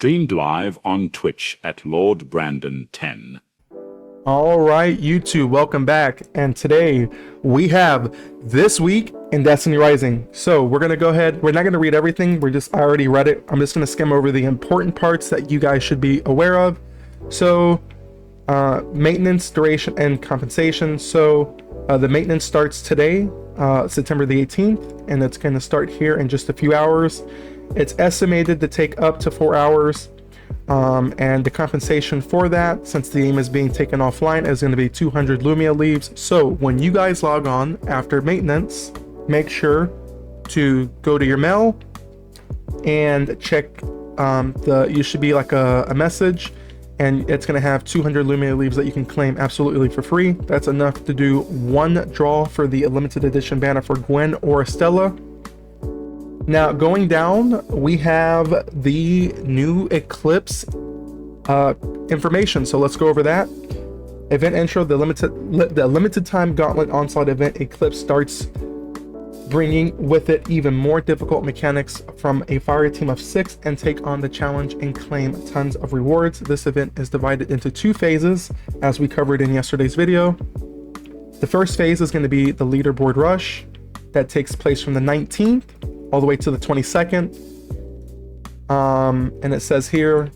streamed live on Twitch at LordBrandon10. All right, YouTube, welcome back. And today we have This Week in Destiny Rising. So we're going to go ahead. We're not going to read everything. I already read it. I'm just going to skim over the important parts that you guys should be aware of. So maintenance, duration, and compensation. So the maintenance starts today, September the 18th, and it's going to start here in just a few hours. It's estimated to take up to 4 hours. And the compensation for that, since the game is being taken offline, is going to be 200 Lumia leaves. So when you guys log on after maintenance, make sure to go to your mail and check you should be like a message, and it's going to have 200 Lumia leaves that you can claim absolutely for free. That's enough to do one draw for the limited edition banner for Gwen or Estella. Now, going down, we have the new Eclipse information. So let's go over that. Event intro, the limited time Gauntlet Onslaught event Eclipse starts, bringing with it even more difficult mechanics from a fire team of 6 and take on the challenge and claim tons of rewards. This event is divided into 2 phases, as we covered in yesterday's video. The first phase is going to be the leaderboard rush that takes place from the 19th all the way to the 22nd. And it says here,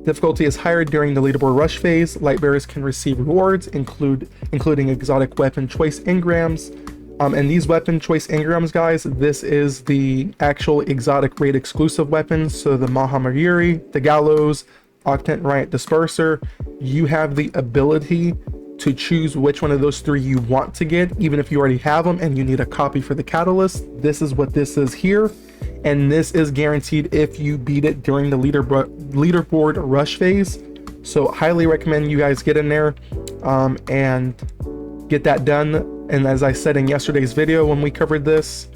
difficulty is higher during the leaderboard rush phase. Lightbearers can receive rewards, including exotic weapon choice engrams. And these weapon choice engrams, guys, this is the actual exotic raid exclusive weapons. So the Mahamayuri, the Gallows, Octant Riot Disperser, you have the ability to choose which one of those 3 you want to get, even if you already have them and you need a copy for the catalyst. This is what this is here, and this is guaranteed if you beat it during the leaderboard rush phase. So highly recommend you guys get in there and get that done. And as I said in yesterday's video when we covered this,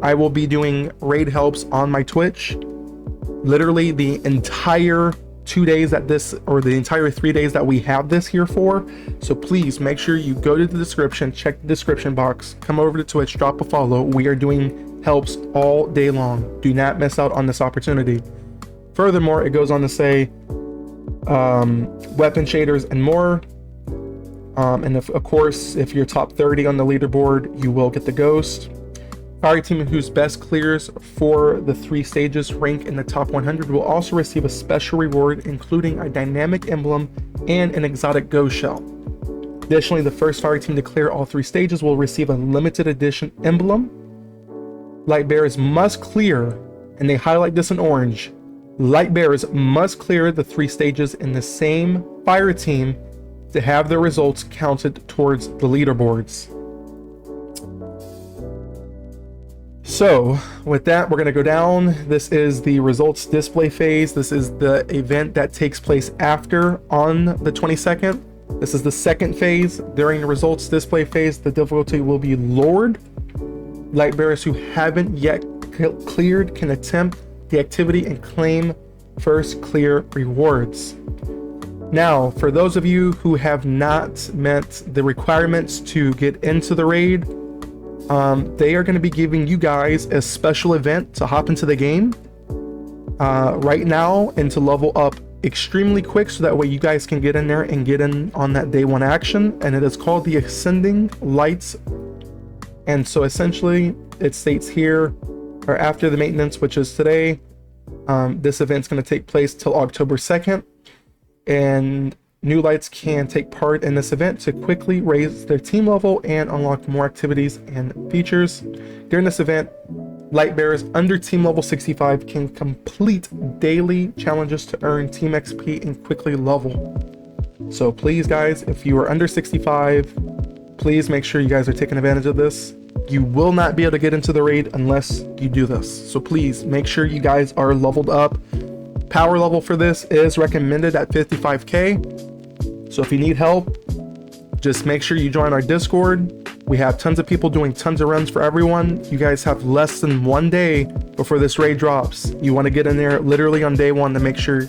I will be doing raid helps on my Twitch literally the entire 2 days that this, or the entire 3 days that we have this here for. So please make sure you go to the description, check the description box, come over to Twitch, drop a follow. We are doing helps all day long. Do not miss out on this opportunity. Furthermore, it goes on to say weapon shaders and more. And of course, if you're top 30 on the leaderboard, you will get the ghost. Fire team whose best clears for the 3 stages rank in the top 100 will also receive a special reward, including a dynamic emblem and an exotic ghost shell. Additionally, the first fire team to clear all 3 stages will receive a limited edition emblem. Lightbearers must clear, and they highlight this in orange, Lightbearers must clear the 3 stages in the same fire team to have their results counted towards the leaderboards. So with that, we're going to go down. This is the results display phase. This is the event that takes place after on the 22nd. This is the second phase. During the results display phase, the difficulty will be lowered. Lightbearers who haven't yet cleared can attempt the activity and claim first clear rewards. Now, for those of you who have not met the requirements to get into the raid, they are going to be giving you guys a special event to hop into the game right now and to level up extremely quick, so that way you guys can get in there and get in on that day 1 action. And it is called the Ascending Lights. And so essentially it states here, or after the maintenance, which is today, this event's going to take place till October 2nd. And new lights can take part in this event to quickly raise their team level and unlock more activities and features. During this event, Lightbearers under team level 65 can complete daily challenges to earn team XP and quickly level. So please guys, if you are under 65, please make sure you guys are taking advantage of this. You will not be able to get into the raid unless you do this. So please make sure you guys are leveled up. Power level for this is recommended at 55k. So if you need help, just make sure you join our Discord. We have tons of people doing tons of runs for everyone. You guys have less than 1 day before this raid drops. You want to get in there literally on day 1 to make sure,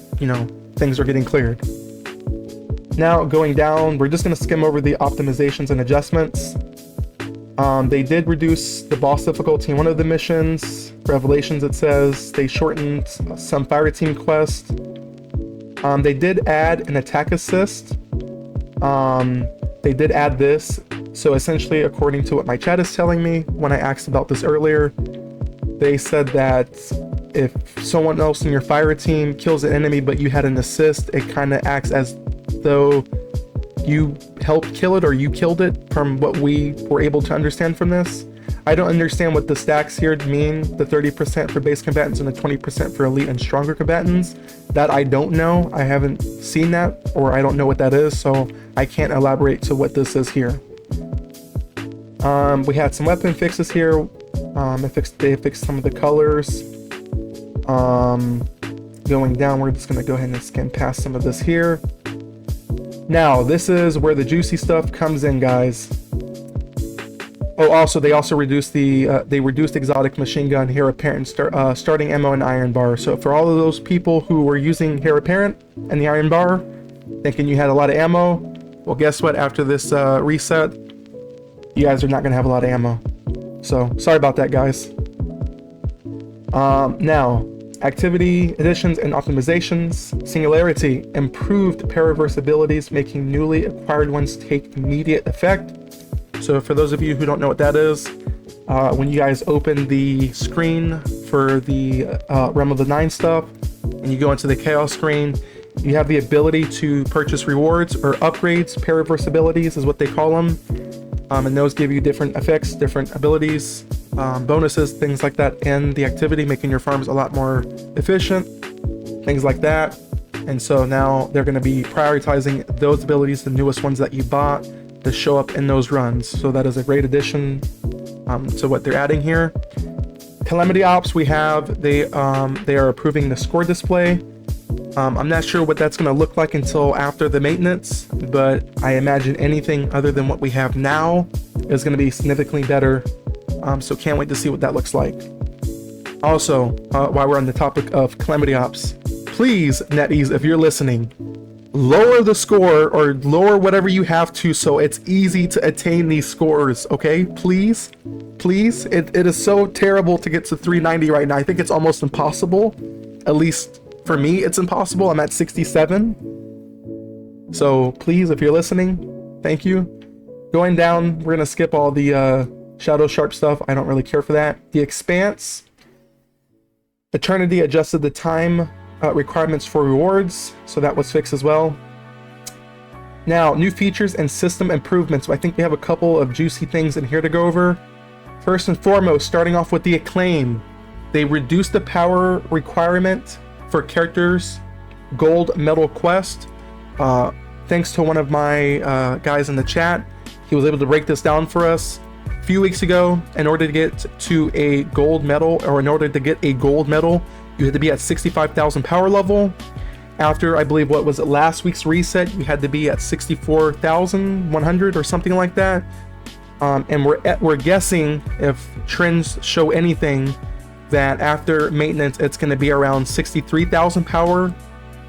things are getting cleared. Now going down, we're just going to skim over the optimizations and adjustments. They did reduce the boss difficulty in one of the missions. Revelations, it says. They shortened some fireteam quests. They did add an attack assist. They did add this. So essentially, according to what my chat is telling me, when I asked about this earlier, they said that if someone else in your fire team kills an enemy but you had an assist, it kind of acts as though you helped kill it or you killed it, from what we were able to understand from this. I don't understand what the stacks here mean, the 30% for base combatants and the 20% for elite and stronger combatants. That I don't know. I haven't seen that, or I don't know what that is, so I can't elaborate to what this is here. We had some weapon fixes here. They fixed some of the colors. Going down, we're just gonna go ahead and skim past some of this here. Now, this is where the juicy stuff comes in, guys. Oh, also, they also reduced they reduced exotic machine gun, Heir Apparent, starting ammo, and iron bar. So for all of those people who were using Heir Apparent and the iron bar, thinking you had a lot of ammo, well, guess what? After this reset, you guys are not gonna have a lot of ammo. So sorry about that, guys. Now, activity additions and optimizations. Singularity, improved paraverse abilities, making newly acquired ones take immediate effect. So for those of you who don't know what that is, when you guys open the screen for the Realm of the Nine stuff, and you go into the Chaos screen, you have the ability to purchase rewards or upgrades. Paraverse abilities is what they call them. And those give you different effects, different abilities, bonuses, things like that in the activity, making your farms a lot more efficient, things like that. And so now they're going to be prioritizing those abilities, the newest ones that you bought, to show up in those runs. So that is a great addition to what they're adding here. Calamity Ops, we have, they are approving the score display. I'm not sure what that's going to look like until after the maintenance, but I imagine anything other than what we have now is going to be significantly better. So can't wait to see what that looks like. Also, while we're on the topic of Calamity Ops, please, NetEase, if you're listening, lower the score or lower whatever you have to so it's easy to attain these scores, okay? Please, please. It is so terrible to get to 390 right now. I think it's almost impossible. At least for me, it's impossible. I'm at 67. So please, if you're listening, thank you. Going down, we're gonna skip all the Shadow Sharp stuff. I don't really care for that. The Expanse. Eternity adjusted the time requirements for rewards, so that was fixed as well. Now, new features and system improvements. So I think we have a couple of juicy things in here to go over. First and foremost, starting off with the Acclaim. They reduced the power requirement for characters' gold medal quest. Thanks to one of my guys in the chat, he was able to break this down for us a few weeks ago. In order to get to a gold medal, or in order to get a gold medal, you had to be at 65,000 power level. After, I believe, what was it, last week's reset, you had to be at 64,100 or something like that. And we're guessing, if trends show anything, that after maintenance, it's going to be around 63,000 power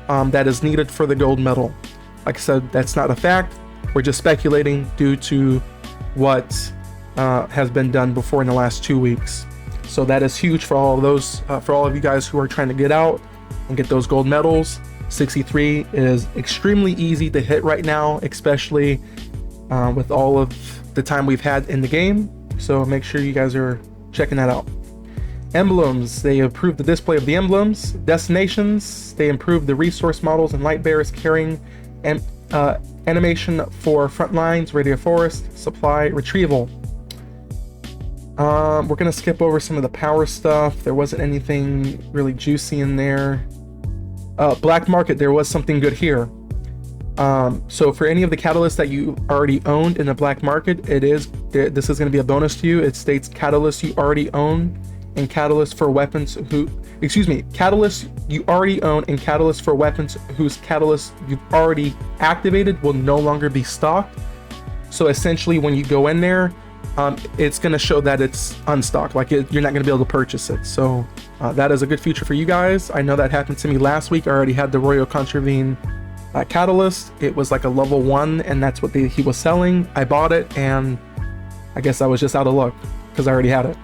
that is needed for the gold medal. Like I said, that's not a fact. We're just speculating due to what has been done before in the last 2 weeks. So that is huge for all of those, for all of you guys who are trying to get out and get those gold medals. 63 is extremely easy to hit right now, especially with all of the time we've had in the game. So make sure you guys are checking that out. Emblems, they improved the display of the emblems. Destinations, they improved the resource models and light bearers carrying and animation for front lines, radio forest, supply, retrieval. We're gonna skip over some of the power stuff. There wasn't anything really juicy in there. Black market, there was something good here. So for any of the catalysts that you already owned in the black market, this is going to be a bonus to you. It states catalysts you already own and catalysts for weapons catalysts you already own and catalysts for weapons whose catalysts you've already activated will no longer be stocked. So essentially, when you go in there, it's going to show that it's unstocked, like you're not going to be able to purchase it. So that is a good feature for you guys. I know that happened to me last week. I already had the Royal Contravene catalyst. It was like a level 1, and that's what he was selling. I bought it, and I guess I was just out of luck because I already had it.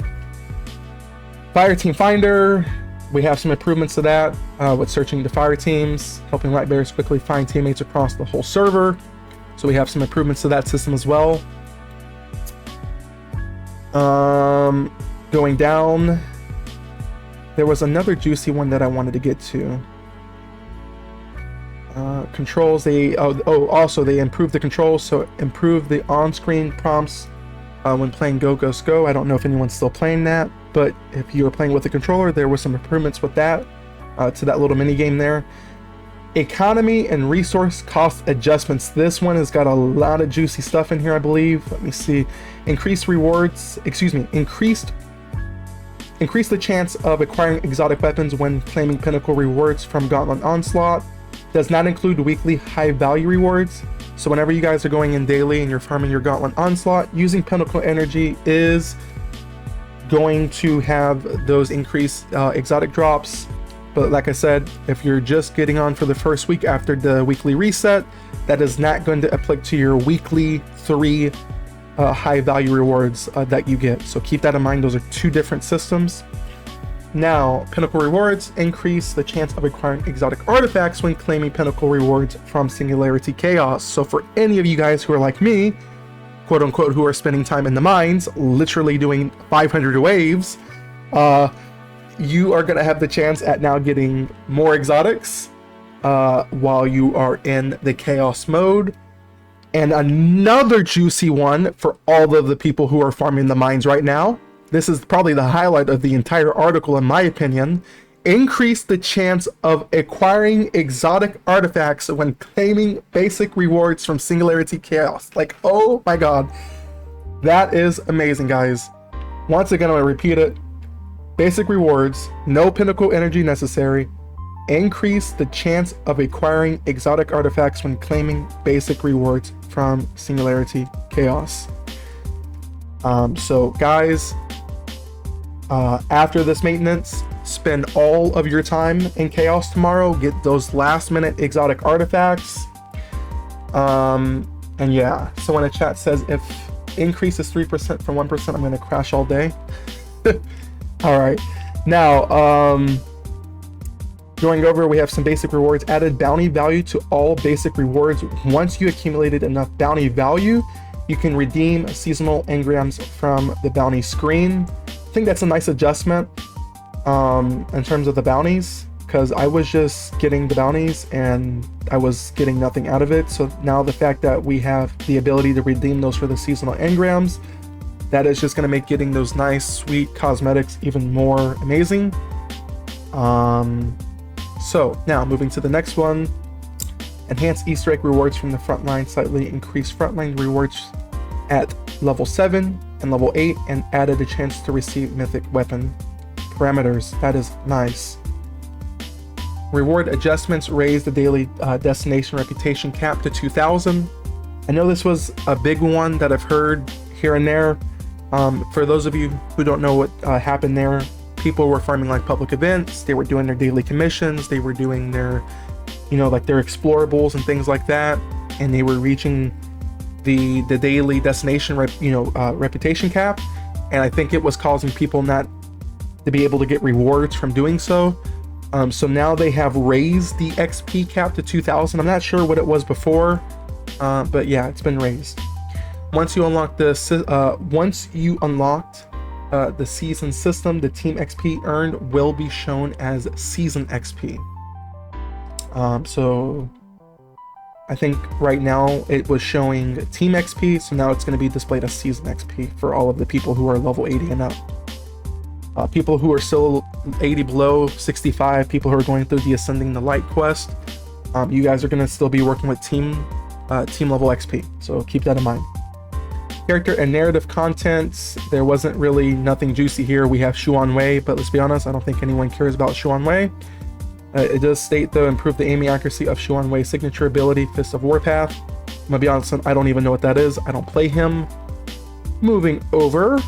Fire Team Finder, we have some improvements to that with searching the fire teams, helping light bearers quickly find teammates across the whole server. So we have some improvements to that system as well. Going down, there was another juicy one that I wanted to get to. Controls, also they improved the controls, so improve the on-screen prompts when playing Go Ghost Go. I don't know if anyone's still playing that, but if you were playing with the controller, there was some improvements with that to that little mini game there. Economy and resource cost adjustments. This one has got a lot of juicy stuff in here, I believe. Let me see. Increase the chance of acquiring exotic weapons when claiming pinnacle rewards from Gauntlet Onslaught. Does not include weekly high value rewards. So whenever you guys are going in daily and you're farming your Gauntlet Onslaught, using pinnacle energy is going to have those increased exotic drops. But like I said, if you're just getting on for the first week after the weekly reset, that is not going to apply to your weekly 3 high value rewards that you get. So keep that in mind. Those are 2 different systems. Now, pinnacle rewards increase the chance of acquiring exotic artifacts when claiming pinnacle rewards from Singularity Chaos. So for any of you guys who are like me, quote unquote, who are spending time in the mines, literally doing 500 waves, you are going to have the chance at now getting more exotics while you are in the chaos mode. And another juicy one for all of the people who are farming the mines right now. This is probably the highlight of the entire article, in my opinion. Increase the chance of acquiring exotic artifacts when claiming basic rewards from Singularity Chaos. Like, oh my god. That is amazing, guys. Once again, I'm going to repeat it. Basic rewards, no pinnacle energy necessary. Increase the chance of acquiring exotic artifacts when claiming basic rewards from Singularity Chaos. So guys, after this maintenance, spend all of your time in Chaos tomorrow. Get those last minute exotic artifacts. And yeah, someone in the chat says if increase is 3% from 1%, I'm going to crash all day. All right, now going over, we have some basic rewards. Added bounty value to all basic rewards. Once you accumulated enough bounty value, you can redeem seasonal engrams from the bounty screen. I think that's a nice adjustment in terms of the bounties, because I was just getting the bounties and I was getting nothing out of it. So now the fact that we have the ability to redeem those for the seasonal engrams, that is just going to make getting those nice, sweet cosmetics even more amazing. So now moving to the next one. Enhance Easter egg rewards from the frontline. Slightly increased frontline rewards at level 7 and level 8, and added a chance to receive mythic weapon parameters. That is nice. Reward adjustments raise the daily destination reputation cap to 2,000. I know this was a big one that I've heard here and there. For those of you who don't know what happened there, people were farming like public events, they were doing their daily commissions, they were doing their, like their explorables and things like that, and they were reaching the daily destination reputation cap, and I think it was causing people not to be able to get rewards from doing so. So now they have raised the XP cap to 2,000. I'm not sure what it was before, but yeah, it's been raised. Once you unlock the season system, the team XP earned will be shown as season XP. So I think right now it was showing team XP, so now it's going to be displayed as season XP for all of the people who are level 80 and up. People who are still 80 below, 65, people who are going through the Ascending the Light quest, you guys are going to still be working with team level XP, so keep that in mind. Character and narrative content, there wasn't really nothing juicy here. We have Xuan Wei, but let's be honest, I don't think anyone cares about Xuan Wei. It does state, though, improve the aiming accuracy of Xuan Wei's signature ability, Fist of Warpath. I'm gonna be honest, I don't even know what that is. I don't play him. Moving over.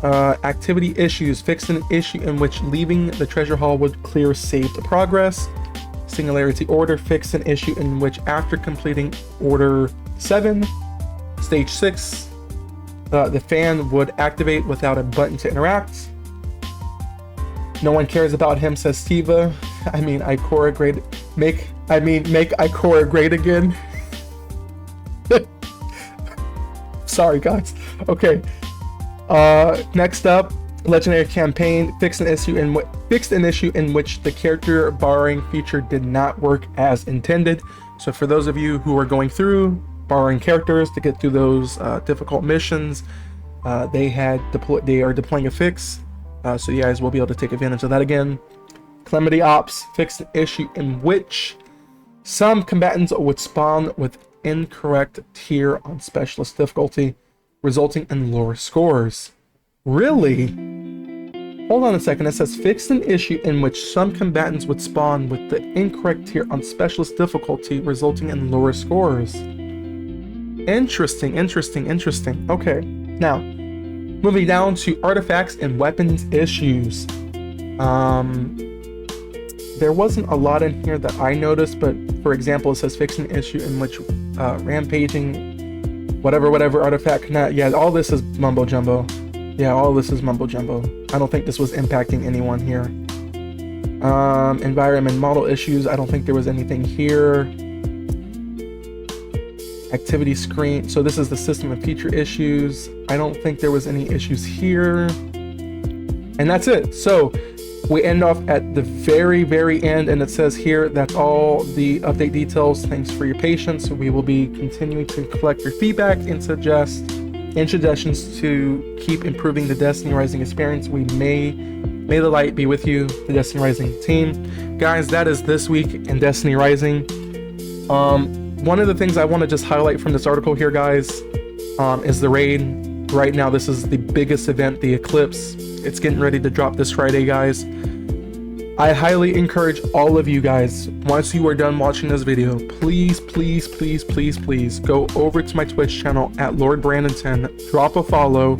Activity issues. Fixed an issue in which leaving the treasure hall would clear saved progress. Singularity Order. Fixed an issue in which after completing Order 7, Stage 6, the fan would activate without a button to interact. No one cares about him, says Steva. I mean, Ikora great. Make Ikora great again. Sorry, guys. Okay. Next up, legendary campaign fixed an issue in which the character borrowing feature did not work as intended. So for those of you who are going through borrowing characters to get through those difficult missions, they are deploying a fix. So you guys will be able to take advantage of that again. Calamity Ops fixed an issue in which some combatants would spawn with incorrect tier on specialist difficulty, resulting in lower scores. Really? Hold on a second. It says fixed an issue in which some combatants would spawn with the incorrect tier on specialist difficulty, resulting in lower scores. Interesting. Okay, now moving down to artifacts and weapons issues. There wasn't a lot in here that I noticed, but for example, it says fix an issue in which rampaging, whatever artifact cannot. Yeah, all this is mumbo jumbo. Yeah, all this is mumbo jumbo. I don't think this was impacting anyone here. Environment model issues. I don't think there was anything here. Activity screen. So this is the system and feature issues. I don't think there was any issues here. And that's it. So we end off at the very end, and it says here that's all the update details. Thanks for your patience. We will be continuing to collect your feedback and suggestions to keep improving the Destiny Rising experience. May the light be with you, the Destiny Rising team. Guys, that is this week in Destiny Rising. One of the things I want to just highlight from this article here, guys, is the raid. Right now, this is the biggest event, the Eclipse. It's getting ready to drop this Friday, guys. I highly encourage all of you guys, once you are done watching this video, please go over to my Twitch channel at Lord Brandon10, drop a follow,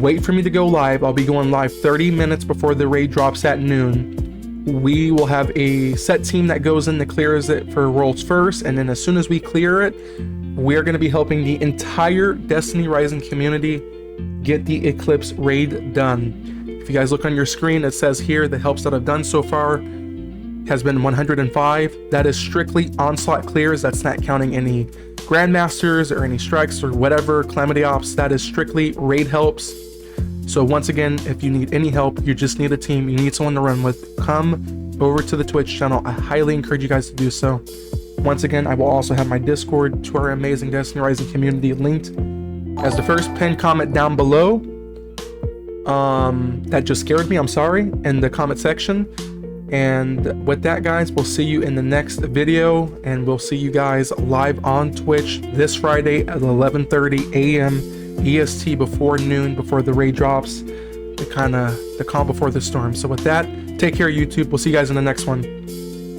wait for me to go live. I'll be going live 30 minutes before the raid drops at noon. We will have a set team that goes in that clears it for worlds first, and then as soon as we clear it, we're going to be helping the entire Destiny Rising community get the Eclipse raid done. If you guys look on your screen, it says here the helps that I've done so far has been 105. That is strictly onslaught clears. That's not counting any grandmasters or any strikes or whatever calamity ops. That is strictly raid helps. So once again, if you need any help, you just need a team, you need someone to run with, come over to the Twitch channel. I highly encourage you guys to do so. Once again, I will also have my Discord to our amazing Destiny Rising community linked as the first pinned comment down below. That just scared me, I'm sorry, in the comment section. And with that, guys, we'll see you in the next video, and we'll see you guys live on Twitch this Friday at 11:30 a.m. EST, before noon, before the raid drops, the calm before the storm. So with that, take care, YouTube. We'll see you guys in the next one.